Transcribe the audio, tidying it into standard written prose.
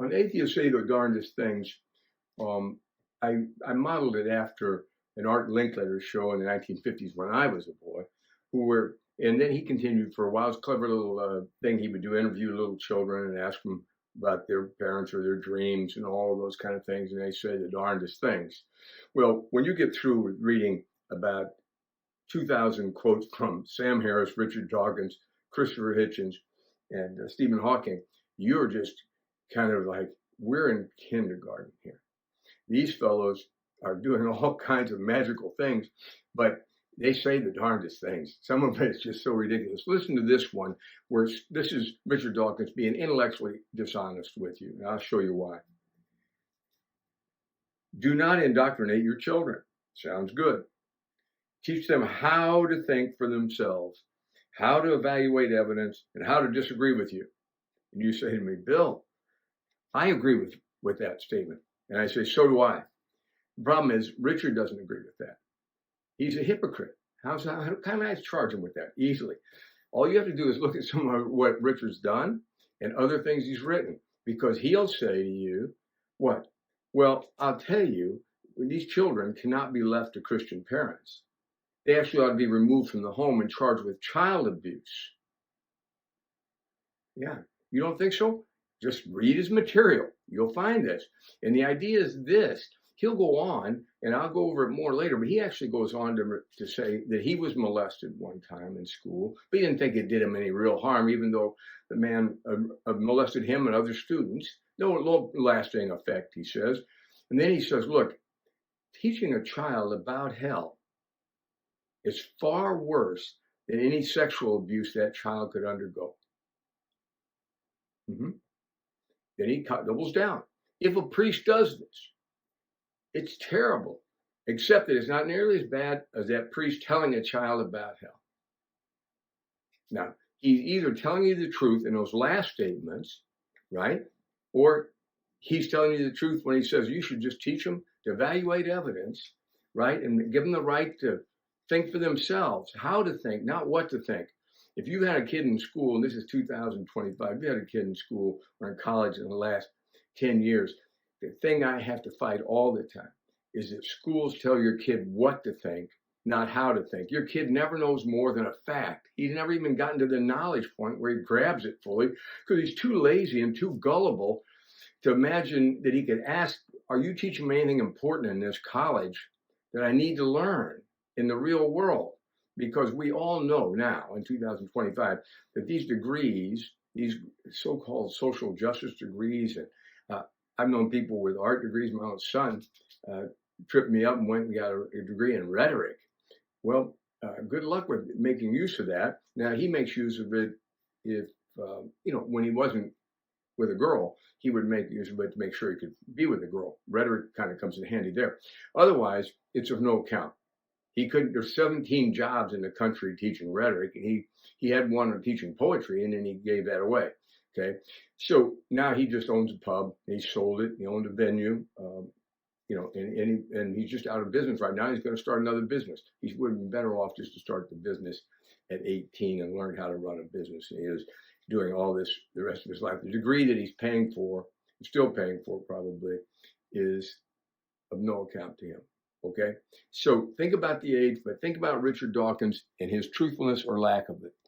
On Atheists Say the Darndest Things, um, I modeled it after an Art Linkletter show in the 1950s when I was a boy, and then he continued for a while. It's a clever little thing he would do, interview little children and ask them about their parents or their dreams and all of those kind of things, and they say the darndest things. Well, when you get through with reading about 2,000 quotes from Sam Harris, Richard Dawkins, Christopher Hitchens, and Stephen Hawking, you're just kind of like, we're in kindergarten here. These fellows are doing all kinds of magical things, but they say the darndest things. Some of it is just so ridiculous. Listen to this one, where this is Richard Dawkins being intellectually dishonest with you. And I'll show you why. Do not indoctrinate your children. Sounds good. Teach them how to think for themselves, how to evaluate evidence, and how to disagree with you. And you say to me, Bill, I agree with that statement. And I say, so do I. The problem is Richard doesn't agree with that. He's a hypocrite. How can I charge him with that? Easily. All you have to do is look at some of what Richard's done and other things he's written, because he'll say to you, what? Well, I'll tell you, these children cannot be left to Christian parents. They actually ought to be removed from the home and charged with child abuse. Yeah, you don't think so? Just read his material. You'll find this. And the idea is this. He'll go on, and I'll go over it more later, but he actually goes on to say that he was molested one time in school, but he didn't think it did him any real harm, even though the man molested him and other students. No long-lasting effect, he says. And then he says, look, teaching a child about hell is far worse than any sexual abuse that child could undergo. Then he doubles down. If a priest does this, it's terrible, except that it's not nearly as bad as that priest telling a child about hell. Now, he's either telling you the truth in those last statements, right? Or he's telling you the truth when he says you should just teach them to evaluate evidence, right? And give them the right to think for themselves, how to think, not what to think. If you had a kid in school, and this is 2025, if you had a kid in school or in college in the last 10 years, the thing I have to fight all the time is that schools tell your kid what to think, not how to think. Your kid never knows more than a fact. He's never even gotten to the knowledge point where he grabs it fully because he's too lazy and too gullible to imagine that he could ask, are you teaching me anything important in this college that I need to learn in the real world? Because we all know now in 2025 that these degrees, these so-called social justice degrees, and I've known people with art degrees. My own son tripped me up and went and got a degree in rhetoric. Well, good luck with making use of that. Now, he makes use of it if, when he wasn't with a girl, he would make use of it to make sure he could be with a girl. Rhetoric kind of comes in handy there. Otherwise, it's of no account. He couldn't, there's 17 jobs in the country teaching rhetoric, and he had one on teaching poetry, and then he gave that away. Okay, so now he just owns a pub. He sold it. He owned a venue, and he's just out of business right now. He's going to start another business. He would have been better off just to start the business at 18 and learn how to run a business. And he is doing all this the rest of his life. The degree that he's paying for, still paying for probably, is of no account to him. Okay, so think about the age, but think about Richard Dawkins and his truthfulness or lack of it.